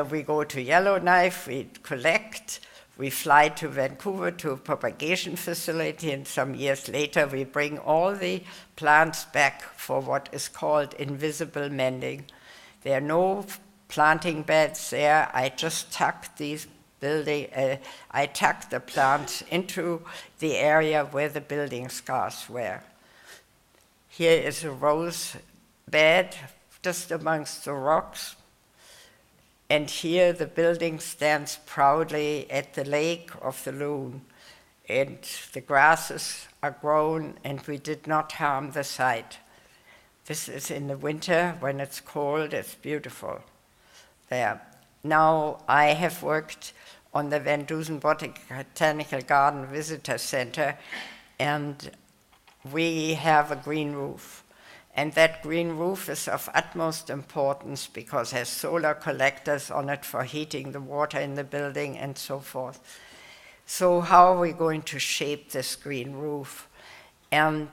S2: We go to Yellowknife, we collect, we fly to Vancouver to a propagation facility, and some years later we bring all the plants back for what is called invisible mending. There are no planting beds there. I just tuck these I tuck the plants into the area where the building scars were. Here is a rose bed just amongst the rocks. And here the building stands proudly at the lake of the Loom. And the grasses are grown, and we did not harm the site. This is in the winter when it's cold, it's beautiful there. Now I have worked on the Van Dusen Botanical Garden Visitor Center, and we have a green roof. And that green roof is of utmost importance because it has solar collectors on it for heating the water in the building and so forth. So how are we going to shape this green roof? And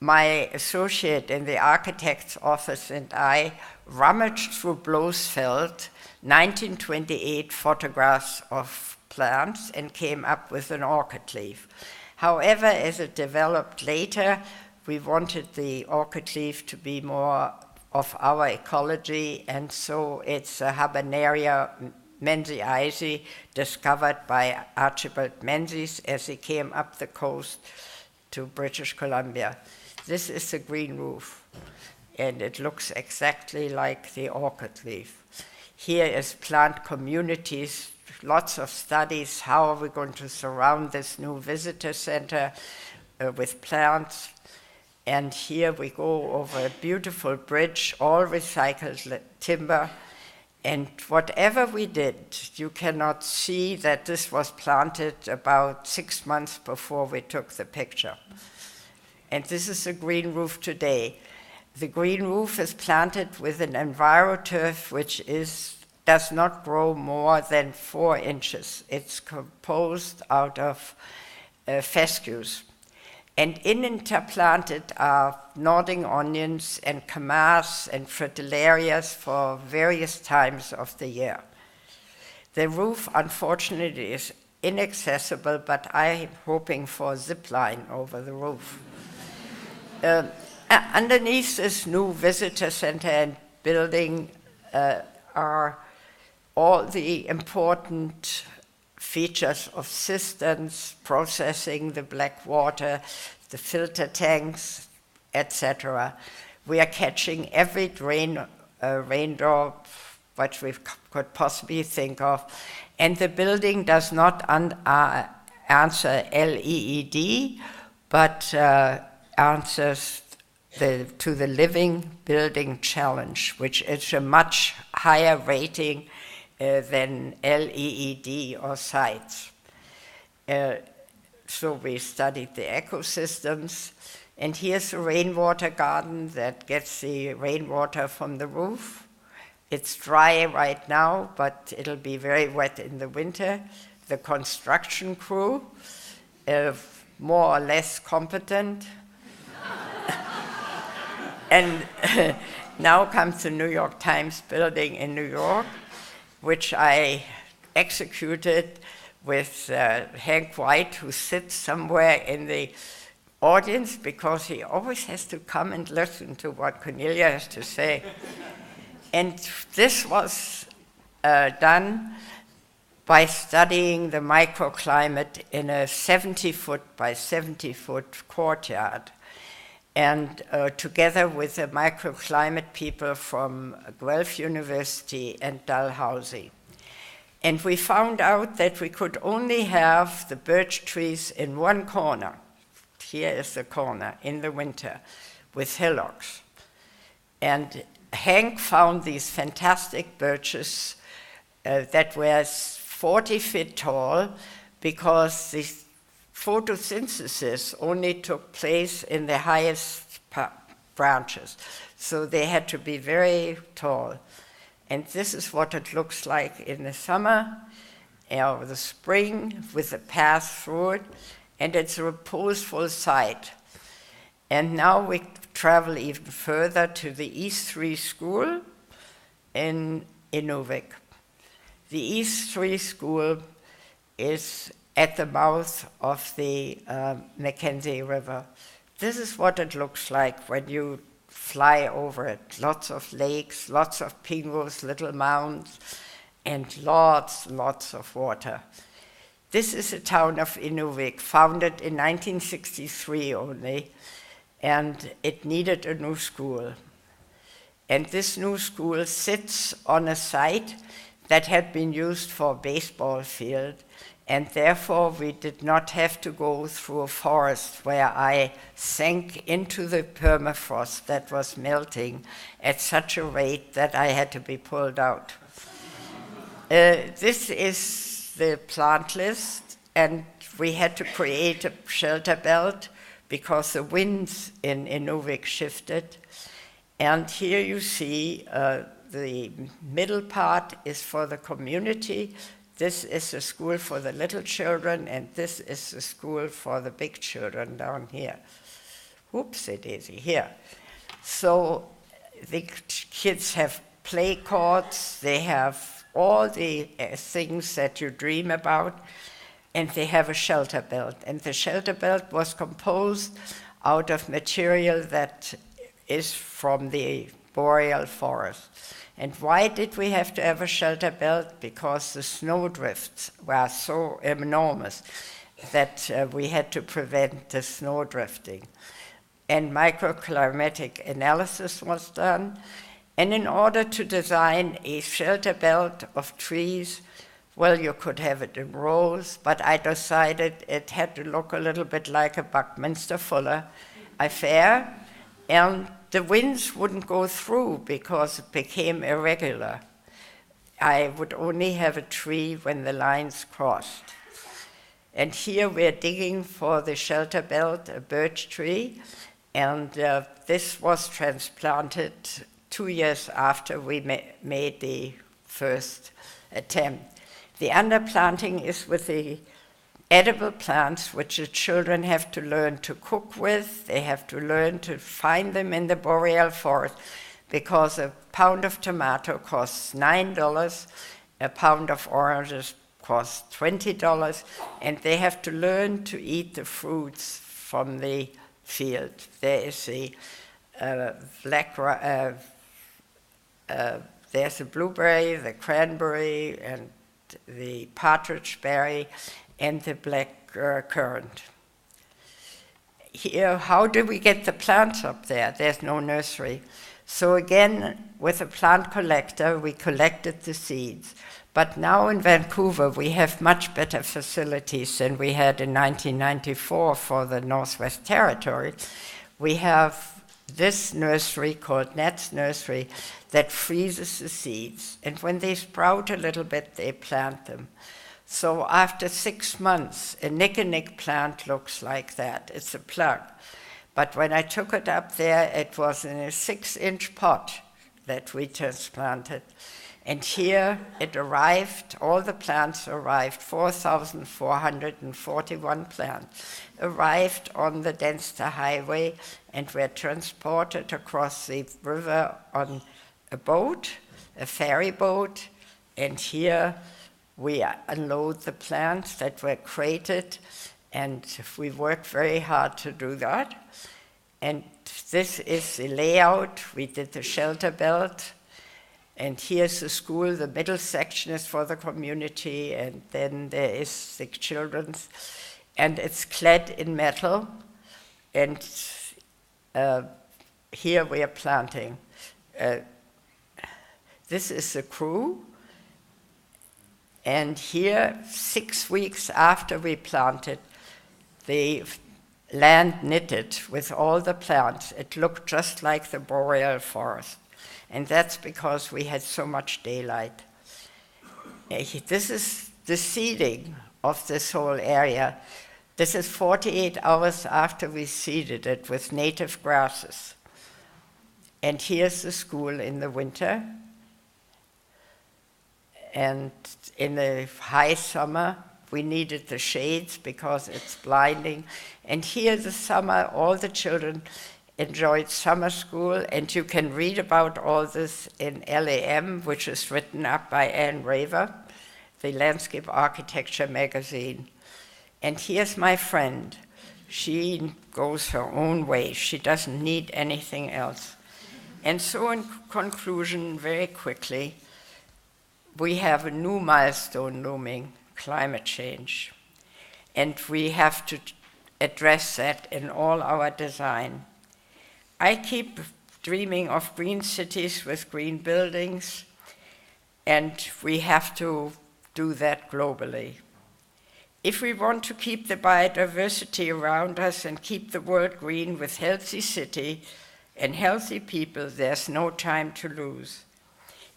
S2: my associate in the architect's office and I rummaged through Bloesfeld 1928 photographs of plants and came up with an orchid leaf. However, as it developed later, we wanted the orchid leaf to be more of our ecology, and so it's a Habenaria menziesi discovered by Archibald Menzies as he came up the coast to British Columbia. This is a green roof, and it looks exactly like the orchid leaf. Here is plant communities, lots of studies. How are we going to surround this new visitor center with plants? And here we go over a beautiful bridge, all recycled timber. And whatever we did, you cannot see that this was planted about 6 months before we took the picture. And this is a green roof today. The green roof is planted with an EnviroTurf, which does not grow more than 4 inches. It's composed out of fescues. And interplanted are nodding onions and camas and fritillarias for various times of the year. The roof, unfortunately, is inaccessible, but I'm hoping for a zip line over the roof. Underneath this new visitor center and building are all the important features of cisterns, processing the black water, the filter tanks, etc. We are catching every raindrop what we could possibly think of, and the building does not answer LEED, but answers to the Living Building Challenge, which is a much higher rating than LEED or sites. So we studied the ecosystems, and here's a rainwater garden that gets the rainwater from the roof. It's dry right now, but it'll be very wet in the winter. The construction crew, more or less competent. And now comes the New York Times building in New York. which I executed with Hank White, who sits somewhere in the audience because he always has to come and listen to what Cornelia has to say. And this was done by studying the microclimate in a 70-foot by 70-foot courtyard, and together with the microclimate people from Guelph University and Dalhousie. And we found out that we could only have the birch trees in one corner. Here is the corner in the winter with hillocks. And Hank found these fantastic birches that were 40 feet tall because the photosynthesis only took place in the highest branches. So they had to be very tall. And this is what it looks like in the summer or the spring with the path through it. And it's a reposeful site. And now we travel even further to the Eastvik School in Inuvik. The Eastvik School is at the mouth of the Mackenzie River. This is what it looks like when you fly over it. Lots of lakes, lots of pingos, little mounds, and lots of water. This is the town of Inuvik, founded in 1963 only, and it needed a new school. And this new school sits on a site that had been used for a baseball field, and therefore we did not have to go through a forest where I sank into the permafrost that was melting at such a rate that I had to be pulled out. This is the plant list, and we had to create a shelter belt because the winds in Inuvik shifted. And here you see the middle part is for the community. This is the school for the little children, and this is the school for the big children down here. Whoopsie-daisy, here. So the kids have play courts, they have all the things that you dream about, and they have a shelter belt. And the shelter belt was composed out of material that is from the boreal forest. And why did we have to have a shelter belt? Because the snowdrifts were so enormous that we had to prevent the snow drifting. And microclimatic analysis was done. And in order to design a shelter belt of trees, well, you could have it in rows, but I decided it had to look a little bit like a Buckminster Fuller affair, and the winds wouldn't go through because it became irregular. I would only have a tree when the lines crossed. And here we're digging for the shelter belt, a birch tree, and this was transplanted 2 years after we made the first attempt. The underplanting is with the edible plants, which the children have to learn to cook with. They have to learn to find them in the boreal forest, because a pound of tomato costs $9, a pound of oranges costs $20, and they have to learn to eat the fruits from the field. There is the there's a blueberry, the cranberry, and the partridge berry, and the black currant. Here, how do we get the plants up there? There's no nursery. So again, with a plant collector, we collected the seeds. But now in Vancouver, we have much better facilities than we had in 1994 for the Northwest Territory. We have this nursery called Nat's Nursery that freezes the seeds. And when they sprout a little bit, they plant them. So after 6 months, a Nick plant looks like that. It's a plug. But when I took it up there, it was in a 6-inch pot that we transplanted. And here it arrived, all the plants arrived, 4,441 plants, arrived on the Denstar Highway and were transported across the river on a boat, a ferry boat, And here we unload the plants that were created, and we worked very hard to do that. And this is the layout. We did the shelter belt, and here's the school. The middle section is for the community, and then there is the children's, and it's clad in metal, and here we are planting. This is the crew, and here, 6 weeks after we planted, the land knitted with all the plants. It looked just like the boreal forest. And that's because we had so much daylight. This is the seeding of this whole area. This is 48 hours after we seeded it with native grasses. And here's the school in the winter. And in the high summer, we needed the shades because it's blinding. And here the summer, all the children enjoyed summer school, and you can read about all this in LAM, which is written up by Anne Raver, the landscape architecture magazine. And here's my friend. She goes her own way. She doesn't need anything else. And so in conclusion, very quickly, we have a new milestone looming, climate change. And we have to address that in all our design. I keep dreaming of green cities with green buildings, and we have to do that globally. If we want to keep the biodiversity around us and keep the world green with healthy city and healthy people, there's no time to lose.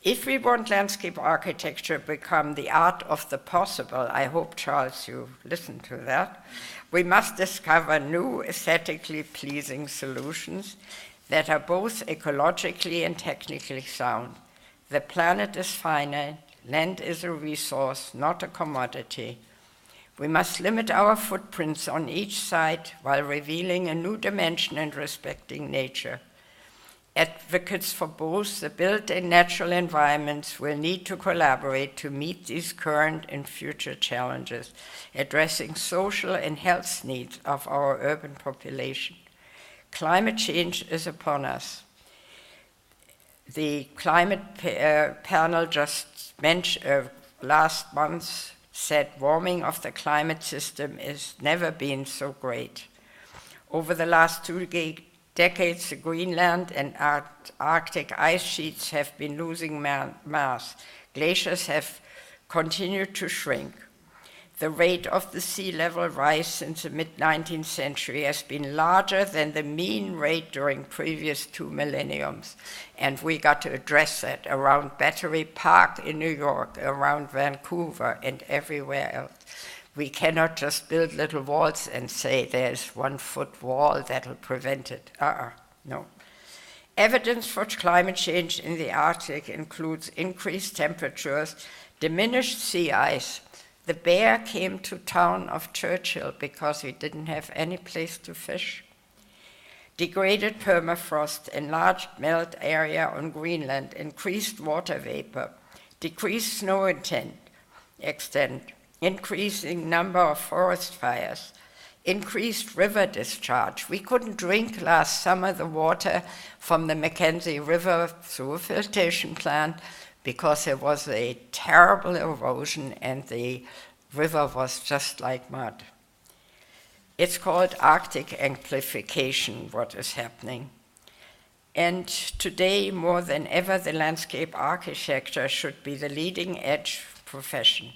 S2: If we want landscape architecture to become the art of the possible, I hope, Charles, you listen to that, we must discover new aesthetically pleasing solutions that are both ecologically and technically sound. The planet is finite, land is a resource, not a commodity. We must limit our footprints on each side while revealing a new dimension and respecting nature. Advocates for both the built and natural environments will need to collaborate to meet these current and future challenges, addressing social and health needs of our urban population. Climate change is upon us. The climate panel just mentioned last month said warming of the climate system has never been so great. Over the last 2 decades, the Greenland and Arctic ice sheets have been losing mass. Glaciers have continued to shrink. The rate of the sea level rise since the mid-19th century has been larger than the mean rate during previous 2 millenniums. And we got to address that around Battery Park in New York, around Vancouver, and everywhere else. We cannot just build little walls and say there's 1-foot wall that'll prevent it. No. Evidence for climate change in the Arctic includes increased temperatures, diminished sea ice. The bear came to town of Churchill because he didn't have any place to fish. Degraded permafrost, enlarged melt area on Greenland, increased water vapor, decreased snow extent, increasing number of forest fires, increased river discharge. We couldn't drink last summer the water from the Mackenzie River through a filtration plant because there was a terrible erosion and the river was just like mud. It's called Arctic amplification, what is happening. And today, more than ever, the landscape architecture should be the leading edge profession.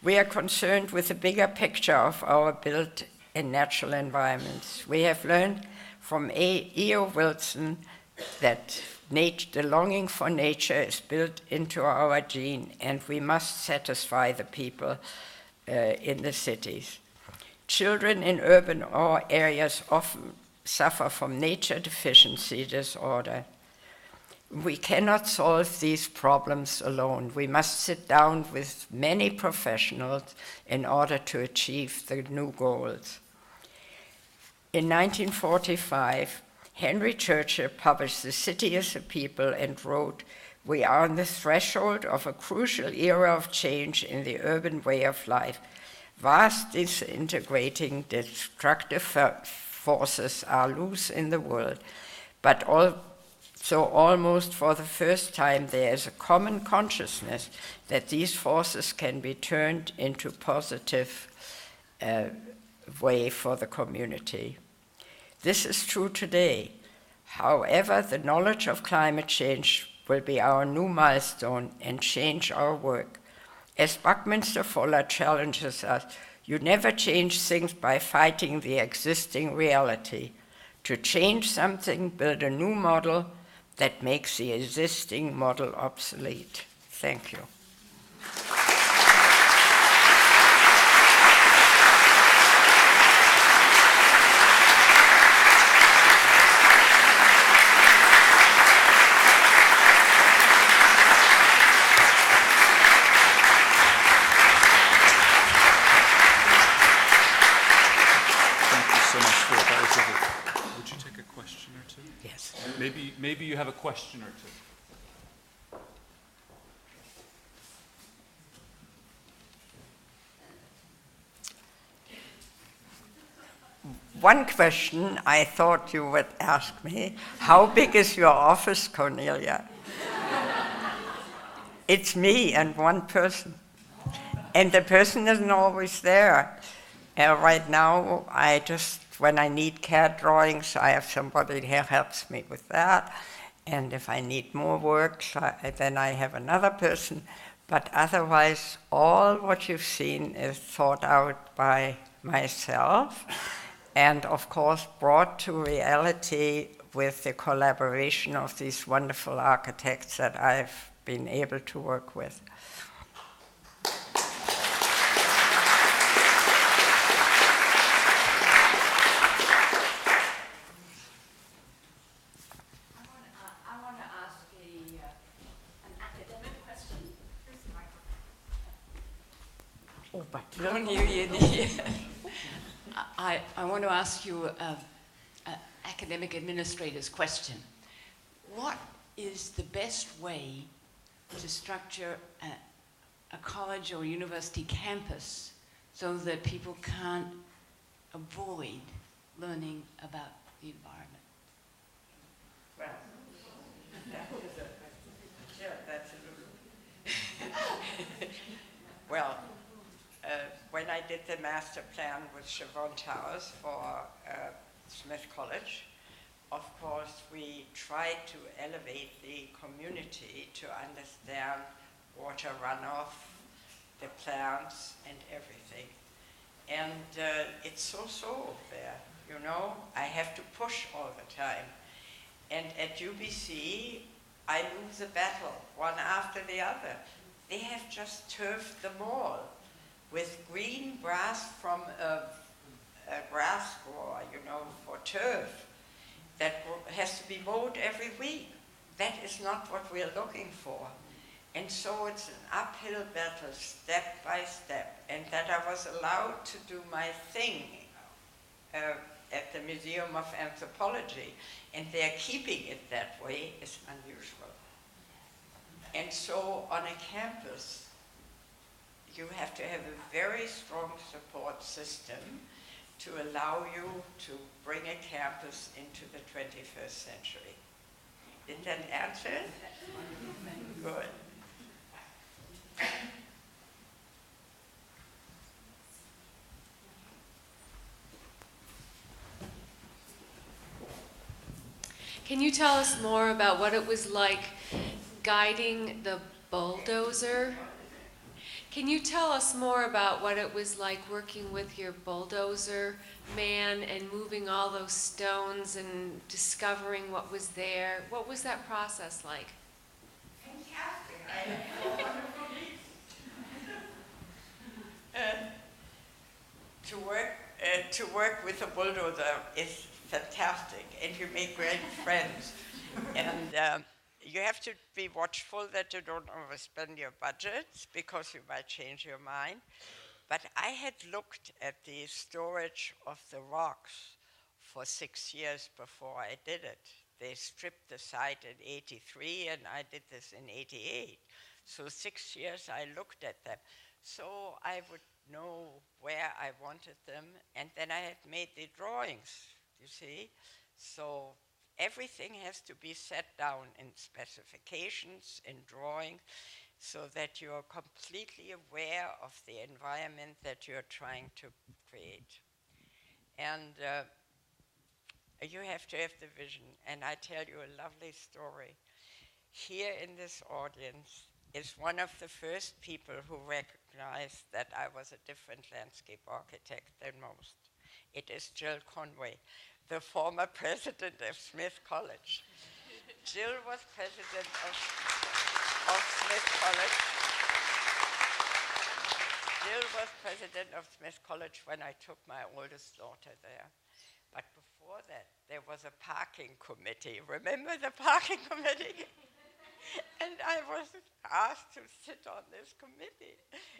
S2: We are concerned with the bigger picture of our built and natural environments. We have learned from E.O. Wilson that the longing for nature is built into our gene, and we must satisfy the people in the cities. Children in urban areas often suffer from nature deficiency disorder. We cannot solve these problems alone. We must sit down with many professionals in order to achieve the new goals. In 1945, Henry Churchill published The City as a People and wrote, We are on the threshold of a crucial era of change in the urban way of life. Vast disintegrating destructive forces are loose in the world, but so almost for the first time there is a common consciousness that these forces can be turned into positive way for the community. This is true today. However, the knowledge of climate change will be our new milestone and change our work. As Buckminster Fuller challenges us, you never change things by fighting the existing reality. To change something, build a new model that makes the existing model obsolete. Thank you.
S1: Maybe you have a question or two.
S2: One question I thought you would ask me, how big is your office, Cornelia? It's me and one person. And the person isn't always there. Right now, when I need CAD drawings, I have somebody who helps me with that. And if I need more work, then I have another person. But otherwise, all what you've seen is thought out by myself, and of course brought to reality with the collaboration of these wonderful architects that I've been able to work with.
S3: I want to ask you an academic administrator's question. What is the best way to structure a college or university campus so that people can't avoid learning about the environment?
S2: Well, that's well, when I did the master plan with Siobhan Towers for Smith College, of course, we tried to elevate the community to understand water runoff, the plants, and everything. And it's so there, you know. I have to push all the time. And at UBC, I lose a battle, one after the other. They have just turfed the mall with green grass from a grass grower, you know, for turf that has to be mowed every week. That is not what we're looking for. And so it's an uphill battle, step by step. And that I was allowed to do my thing at the Museum of Anthropology, and they're keeping it that way is unusual. And so on a campus, you have to have a very strong support system to allow you to bring a campus into the 21st century. Did that answer it? Good.
S4: Can you tell us more about what it was like guiding the bulldozer? Can you tell us more about what it was like working with your bulldozer man and moving all those stones and discovering what was there? What was that process like?
S2: Fantastic. I had a wonderful meeting. To work with a bulldozer is fantastic, and you make great friends. And you have to be watchful that you don't overspend your budgets, because you might change your mind. But I had looked at the storage of the rocks for 6 years before I did it. they stripped the site in 83, and I did this in 88. So 6 years I looked at them. So I would know where I wanted them, and then I had made the drawings, you see. So everything has to be set down in specifications, in drawings, so that you're completely aware of the environment that you're trying to create. And you have to have the vision. And I tell you a lovely story. Here in this audience is one of the first people who recognized that I was a different landscape architect than most. It is Jill Conway, the former president of Smith College. Jill was president of Smith College. Jill was president of Smith College when I took my oldest daughter there. But before that, there was a parking committee. Remember the parking committee? And I was asked to sit on this committee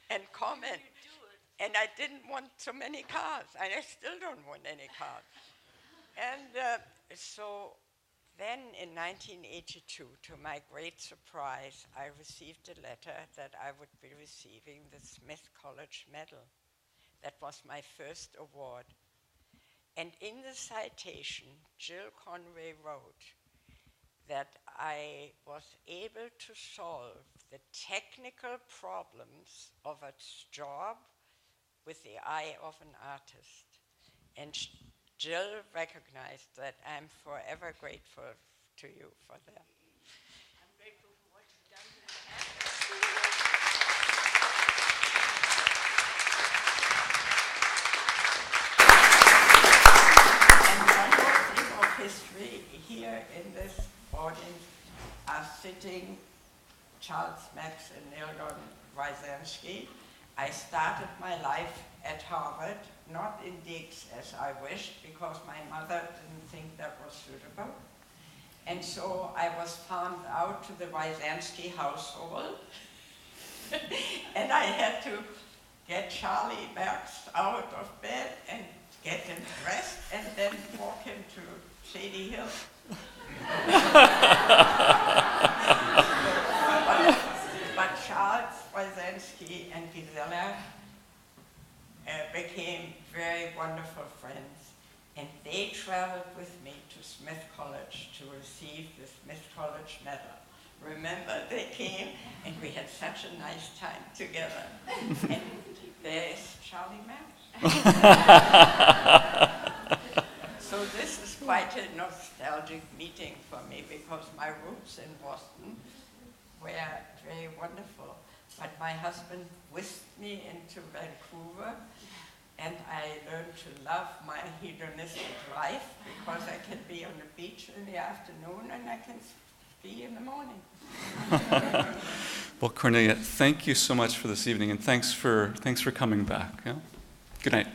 S2: and comment. And I didn't want so many cars. And I still don't want any cars. And so then in 1982, to my great surprise, I received a letter that I would be receiving the Smith College Medal. That was my first award. And in the citation, Jill Conway wrote that I was able to solve the technical problems of a job with the eye of an artist. And Jill recognized that. I'm forever grateful to you for that.
S3: I'm grateful for what you've done to the
S2: History. Here in this audience are sitting Charles Max and Nilgon Wyszynski. I started my life at Harvard, not in digs as I wished, because my mother didn't think that was suitable. And so I was farmed out to the Wyszynski household. And I had to get Charlie Max out of bed and get him dressed and then walk him to Shady Hill. but Charles Wyszynski and Isabella became very wonderful friends, and they traveled with me to Smith College to receive the Smith College Medal. Remember, they came, and we had such a nice time together. And there's Charlie Max. So this is quite a nostalgic meeting for me, because my roots in Boston were very wonderful. But my husband whisked me into Vancouver, and I learned to love my hedonistic life, because I can be on the beach in the afternoon and I can ski in the morning.
S1: Well, Cornelia, thank you so much for this evening, and thanks for coming back. Yeah? Good night.